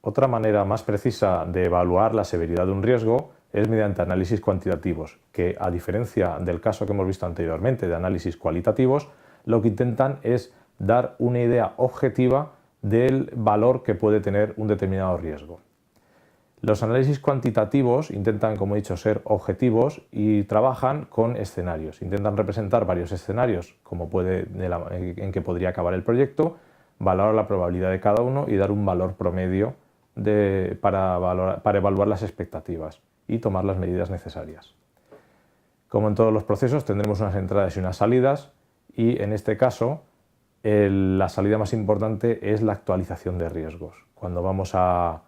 Otra manera más precisa de evaluar la severidad de un riesgo es mediante análisis cuantitativos, que a diferencia del caso que hemos visto anteriormente de análisis cualitativos, lo que intentan es dar una idea objetiva del valor que puede tener un determinado riesgo. Los análisis cuantitativos intentan, como he dicho, ser objetivos y trabajan con escenarios. Intentan representar varios escenarios en que podría acabar el proyecto, valorar la probabilidad de cada uno y dar un valor promedio para evaluar las expectativas y tomar las medidas necesarias. Como en todos los procesos, tendremos unas entradas y unas salidas y en este caso la salida más importante es la actualización de riesgos. Cuando vamos a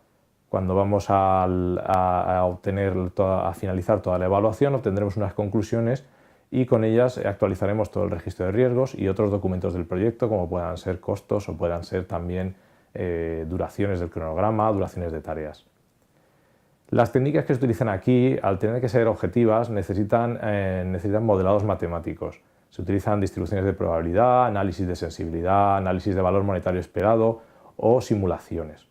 finalizar toda la evaluación, obtendremos unas conclusiones y con ellas actualizaremos todo el registro de riesgos y otros documentos del proyecto, como puedan ser costos o puedan ser también duraciones del cronograma, duraciones de tareas. Las técnicas que se utilizan aquí, al tener que ser objetivas, necesitan modelados matemáticos. Se utilizan distribuciones de probabilidad, análisis de sensibilidad, análisis de valor monetario esperado o simulaciones.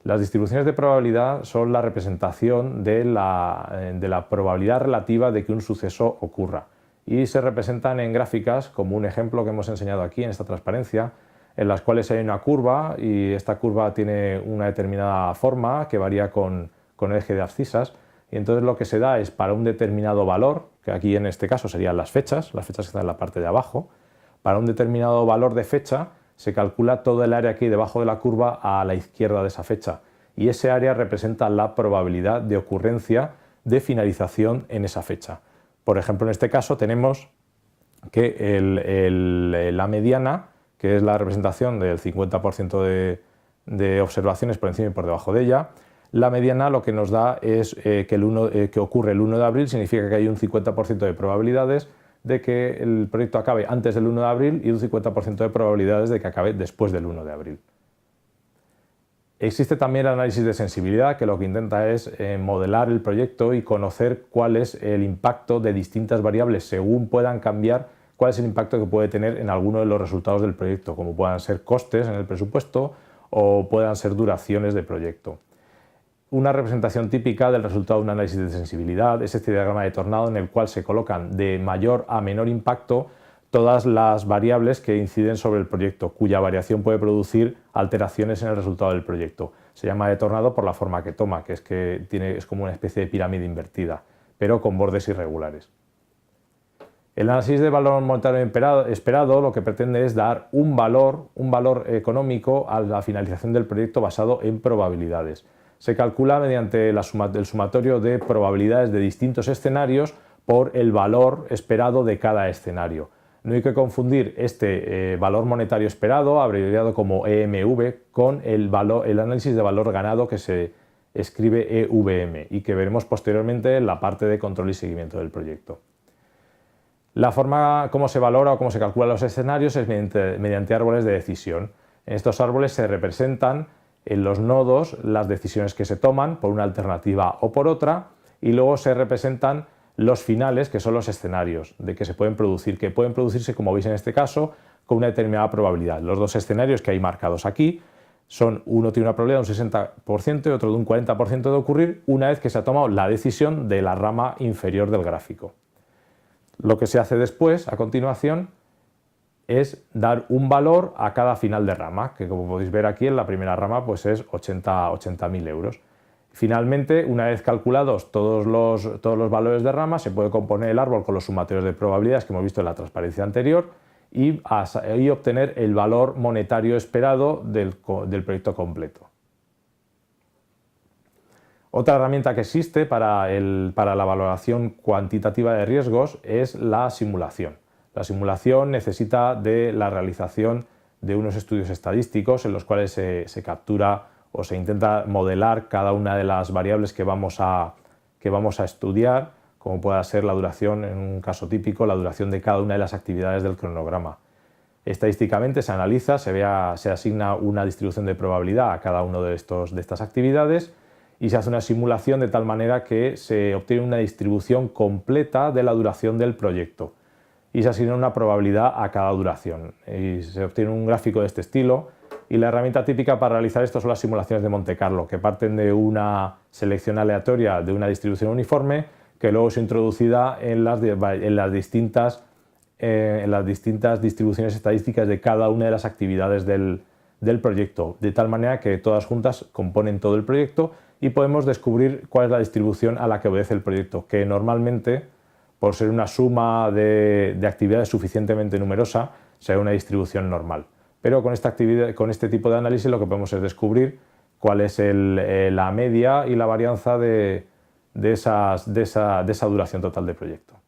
Las distribuciones de probabilidad son la representación de la probabilidad relativa de que un suceso ocurra y se representan en gráficas, como un ejemplo que hemos enseñado aquí en esta transparencia, en las cuales hay una curva y esta curva tiene una determinada forma que varía con el eje de abscisas y entonces lo que se da es para un determinado valor, que aquí en este caso serían las fechas que están en la parte de abajo, para un determinado valor de fecha se calcula todo el área aquí debajo de la curva a la izquierda de esa fecha y ese área representa la probabilidad de ocurrencia de finalización en esa fecha. Por ejemplo, en este caso tenemos que la mediana, que es la representación del 50% de observaciones por encima y por debajo de ella, la mediana lo que nos da es que ocurre el 1 de abril, significa que hay un 50% de probabilidades de que el proyecto acabe antes del 1 de abril y un 50% de probabilidades de que acabe después del 1 de abril. Existe también el análisis de sensibilidad, que lo que intenta es modelar el proyecto y conocer cuál es el impacto de distintas variables según puedan cambiar, cuál es el impacto que puede tener en alguno de los resultados del proyecto, como puedan ser costes en el presupuesto o puedan ser duraciones de proyecto. Una representación típica del resultado de un análisis de sensibilidad es este diagrama de tornado en el cual se colocan de mayor a menor impacto todas las variables que inciden sobre el proyecto, cuya variación puede producir alteraciones en el resultado del proyecto. Se llama de tornado por la forma que toma, que es como una especie de pirámide invertida, pero con bordes irregulares. El análisis de valor monetario esperado lo que pretende es dar un valor económico a la finalización del proyecto basado en probabilidades. Se calcula mediante el sumatorio de probabilidades de distintos escenarios por el valor esperado de cada escenario. No hay que confundir este valor monetario esperado, abreviado como EMV, con el análisis de valor ganado que se escribe EVM y que veremos posteriormente en la parte de control y seguimiento del proyecto. La forma como se valora o cómo se calculan los escenarios es mediante árboles de decisión. En estos árboles se representan en los nodos las decisiones que se toman por una alternativa o por otra y luego se representan los finales, que son los escenarios de que se pueden producir, que pueden producirse, como veis en este caso, con una determinada probabilidad. Los dos escenarios que hay marcados aquí uno tiene una probabilidad de un 60% y otro de un 40% de ocurrir una vez que se ha tomado la decisión de la rama inferior del gráfico. Lo que se hace después, a continuación, es dar un valor a cada final de rama, que como podéis ver aquí en la primera rama pues es 80.000 euros. Finalmente, una vez calculados todos los valores de rama, se puede componer el árbol con los sumatorios de probabilidades que hemos visto en la transparencia anterior y obtener el valor monetario esperado del proyecto completo. Otra herramienta que existe para la valoración cuantitativa de riesgos es la simulación. La simulación necesita de la realización de unos estudios estadísticos en los cuales se captura o se intenta modelar cada una de las variables que vamos a estudiar, como pueda ser la duración, en un caso típico, la duración de cada una de las actividades del cronograma. Estadísticamente se analiza, se asigna una distribución de probabilidad a cada una de estas actividades y se hace una simulación de tal manera que se obtiene una distribución completa de la duración del proyecto y se asigna una probabilidad a cada duración. Y se obtiene un gráfico de este estilo Y la herramienta típica para realizar esto son las simulaciones de Monte Carlo, que parten de una selección aleatoria de una distribución uniforme que luego es introducida en las distintas distribuciones estadísticas de cada una de las actividades del proyecto, de tal manera que todas juntas componen todo el proyecto y podemos descubrir cuál es la distribución a la que obedece el proyecto, que normalmente, por ser una suma de actividades suficientemente numerosa, será una distribución normal. Pero con este tipo de análisis lo que podemos es descubrir cuál es la media y la varianza de esa duración total del proyecto.